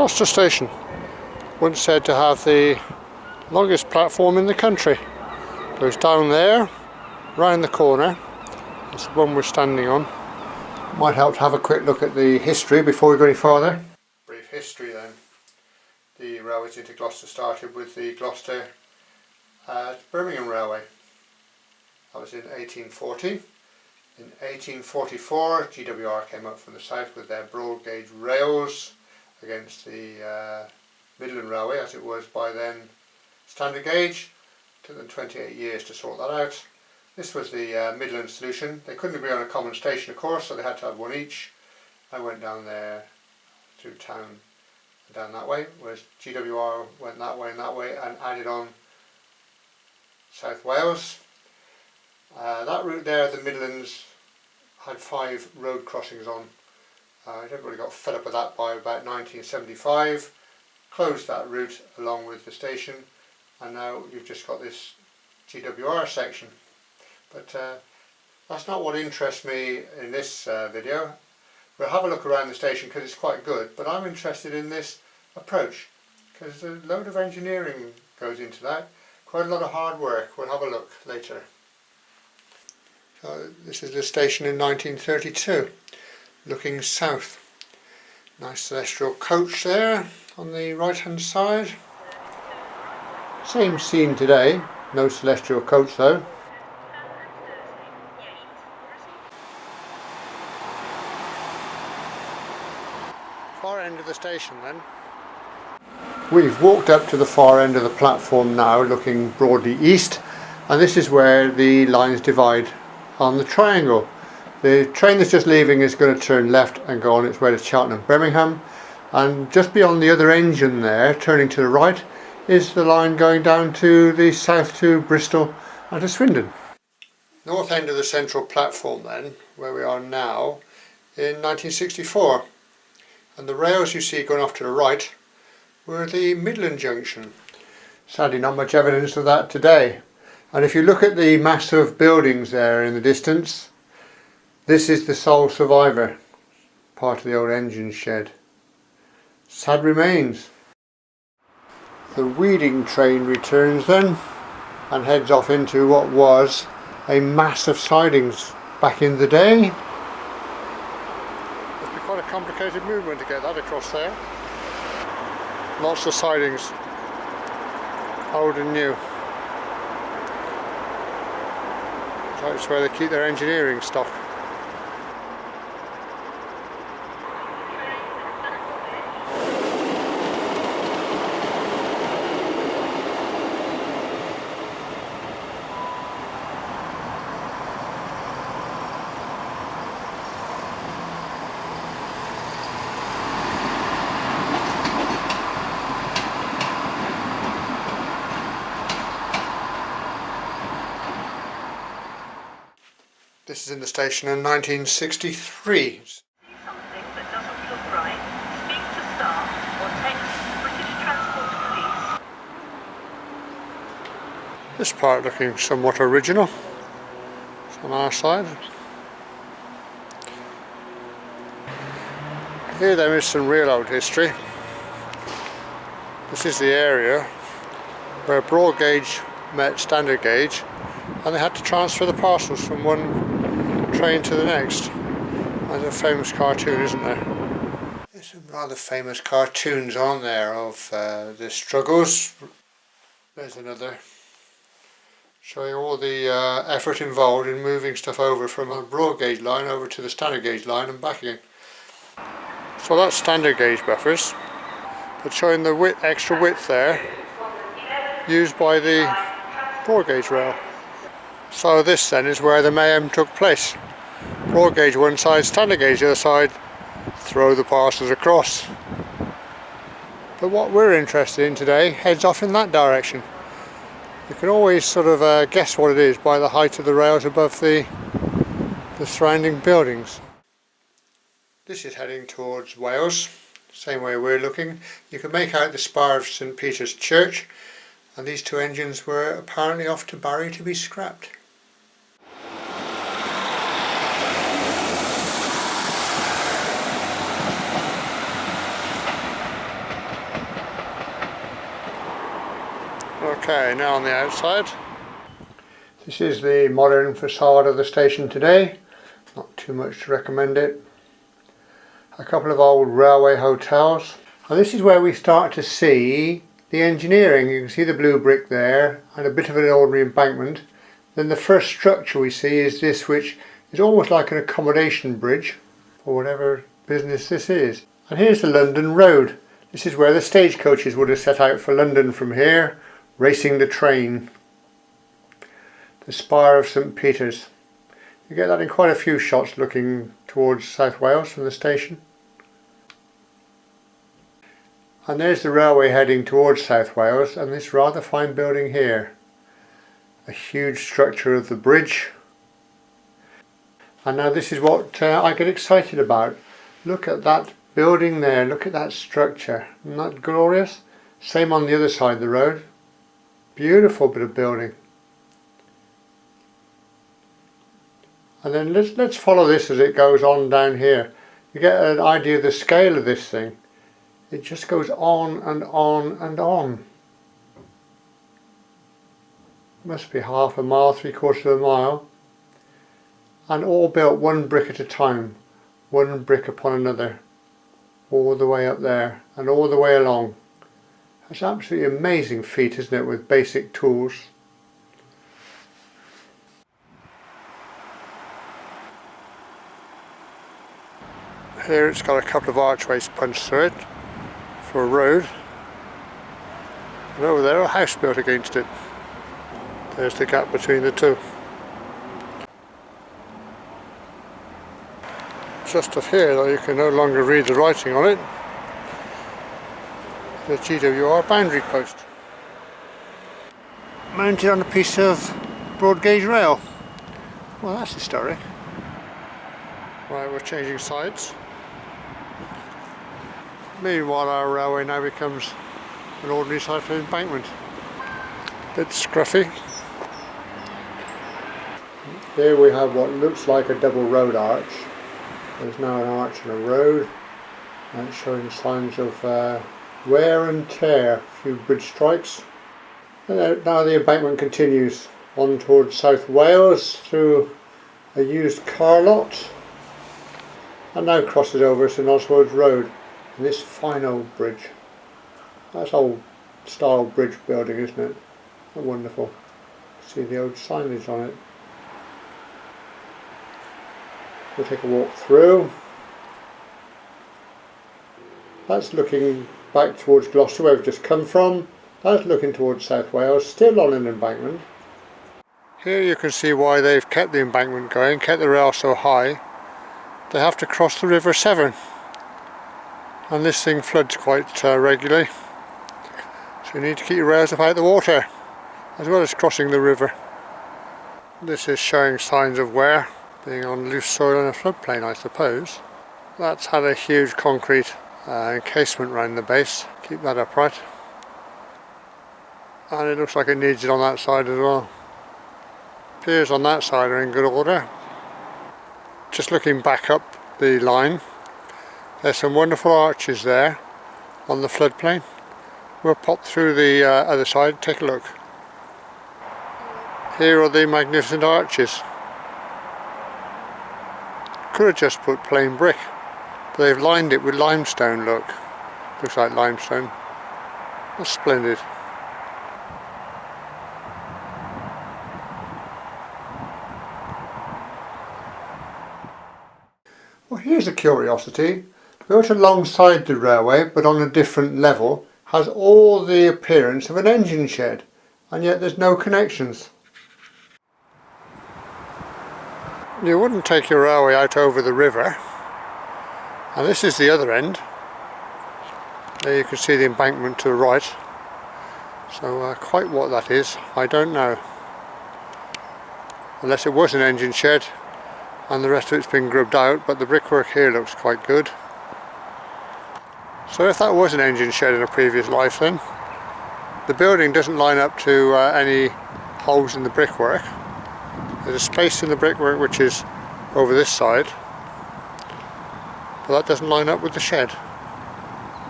Gloucester Station, once said to have the longest platform in the country. Goes down there, round the corner. That's the one we're standing on. Might help to have a quick look at the history before we go any farther. Brief history then. The railways into Gloucester started with the Gloucester Birmingham Railway. That was in 1840. In 1844, GWR came up from the south with their broad gauge rails against the Midland Railway, as it was by then standard gauge. It took them 28 years to sort that out. This was the Midland solution. They couldn't agree on a common station, of course, so they had to have one each. I went down there through town and down that way, whereas GWR went that way and added on South Wales. That route there, the Midlands had 5 road crossings on. Everybody got fed up with that by about 1975, closed that route along with the station, and now you've just got this GWR section. But that's not what interests me in this video. We'll have a look around the station because it's quite good, but I'm interested in this approach because a load of engineering goes into that, quite a lot of hard work. We'll have a look later. This is the station in 1932, looking south. Nice celestial coach there on the right hand side. Same scene today, no celestial coach though. Far end of the station then. We've walked up to the far end of the platform now, looking broadly east, and this is where the lines divide on the triangle. The train that's just leaving is going to turn left and go on its way to Cheltenham, Birmingham, and just beyond the other engine there, turning to the right, is the line going down to the south to Bristol and to Swindon. North end of the central platform then, where we are now, in 1964, and the rails you see going off to the right were the Midland junction. Sadly not much evidence of that today. And if you look at the massive buildings there in the distance, this is the sole survivor, part of the old engine shed. Sad remains. The weeding train returns then and heads off into what was a mass of sidings back in the day. Must be quite a complicated movement to get that across there. Lots of sidings, old and new. That's where they keep their engineering stock. This is in the station in 1963. Something that doesn't look right, speak to staff or text British Transport Police. This part looking somewhat original. It's on our side. Here there is some real old history. This is the area where broad gauge met standard gauge, and they had to transfer the parcels from one train to the next. There's a famous cartoon, isn't there? There's some rather famous cartoons on there of the struggles. There's another showing all the effort involved in moving stuff over from a broad gauge line over to the standard gauge line and back again. So that's standard gauge buffers, but showing the extra width there used by the broad gauge rail. So this then is where the mayhem took place. Broad gauge one side, standard gauge the other side, throw the parcels across. But what we're interested in today heads off in that direction. You can always sort of guess what it is by the height of the rails above the surrounding buildings. This is heading towards Wales, same way we're looking. You can make out the spire of St Peter's Church, and these two engines were apparently off to Barry to be scrapped. Okay, now on the outside. This is the modern facade of the station today. Not too much to recommend it. A couple of old railway hotels. And this is where we start to see the engineering. You can see the blue brick there and a bit of an ordinary embankment. Then the first structure we see is this, which is almost like an accommodation bridge for whatever business this is. And here's the London Road. This is where the stagecoaches would have set out for London from here, racing the train. The spire of St Peter's. You get that in quite a few shots looking towards South Wales from the station. And there's the railway heading towards South Wales, and this rather fine building here. A huge structure of the bridge. And now this is what I get excited about. Look at that building there, look at that structure. Isn't that glorious? Same on the other side of the road. Beautiful bit of building. And then let's follow this as it goes on down here. You get an idea of the scale of this thing. It just goes on and on and on. Must be half a mile, 3/4 of a mile. And all built one brick at a time. One brick upon another. All the way up there and all the way along. That's absolutely amazing feat, isn't it, with basic tools. Here it's got a couple of archways punched through it for a road, and over there a house built against it. There's the gap between the two. Just up here though, you can no longer read the writing on it. The GWR boundary post, mounted on a piece of broad gauge rail. Well, that's historic. Right, we're changing sides. Meanwhile, our railway now becomes an ordinary side of embankment. Bit scruffy. Here we have what looks like a double road arch. There's now an arch and a road, and it's showing signs of wear and tear. A few bridge strikes. And now the embankment continues on towards South Wales through a used car lot, and now crosses over St Oswald's Road. And this fine old bridge. That's old style bridge building, isn't it? Wonderful. See the old signage on it. We'll take a walk through. That's looking back towards Gloucester, where we've just come from. That's looking towards South Wales, still on an embankment. Here you can see why they've kept the embankment going, kept the rail so high. They have to cross the River Severn. And this thing floods quite regularly, so you need to keep your rails up out of the water as well as crossing the river. This is showing signs of wear, being on loose soil in a floodplain, I suppose. That's had a huge concrete encasement around the base, keep that upright, and it looks like it needs it on that side as well. Piers on that side are in good order. Just looking back up the line, there's some wonderful arches there on the floodplain. We'll pop through the other side, take a look. Here are the magnificent arches. Could have just put plain brick, but they've lined it with limestone, look. Looks like limestone. That's splendid. Well, here's a curiosity. Built alongside the railway but on a different level, has all the appearance of an engine shed, and yet there's no connections. You wouldn't take your railway out over the river, and this is the other end. There you can see the embankment to the right, so quite what that is I don't know, unless it was an engine shed and the rest of it's been grubbed out, but the brickwork here looks quite good. So if that was an engine shed in a previous life, then the building doesn't line up to any holes in the brickwork. There's a space in the brickwork which is over this side, but that doesn't line up with the shed.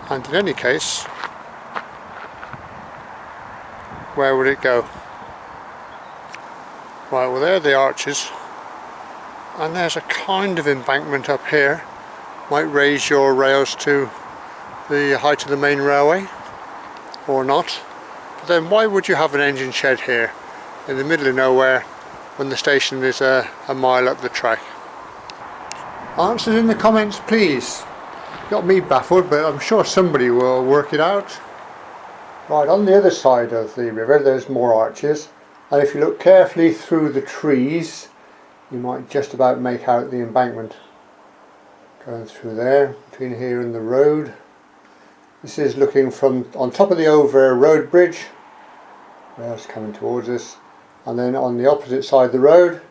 And in any case, where would it go? Right, well there are the arches, and there's a kind of embankment up here. Might raise your rails to the height of the main railway, or not. But then why would you have an engine shed here in the middle of nowhere when the station is a mile up the track? Answers in the comments please. Got me baffled, but I'm sure somebody will work it out. Right, on the other side of the river there's more arches, and if you look carefully through the trees you might just about make out the embankment going through there between here and the road. This is looking from on top of the over road bridge. Rails coming towards us, and then on the opposite side of the road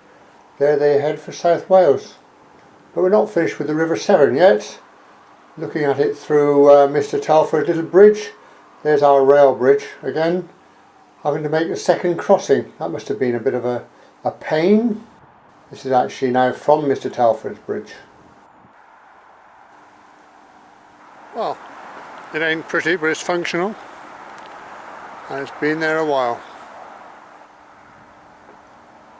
there they head for South Wales. But we're not finished with the River Severn yet. Looking at it through Mr Telford's little bridge, there's our rail bridge again, having to make a second crossing. That must have been a bit of a pain. This is actually now from Mr Telford's bridge. Well, it ain't pretty, but it's functional, and it's been there a while.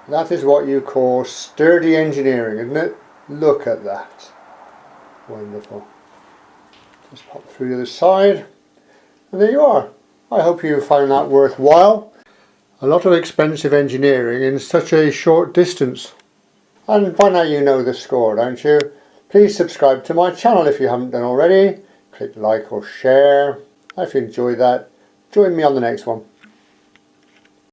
That is what you call sturdy engineering, isn't it? Look at that. Wonderful. Just pop through the other side, and there you are. I hope you found that worthwhile. A lot of expensive engineering in such a short distance. And by now you know the score, don't you? Please subscribe to my channel if you haven't done already. Click like or share. If you enjoyed that, join me on the next one.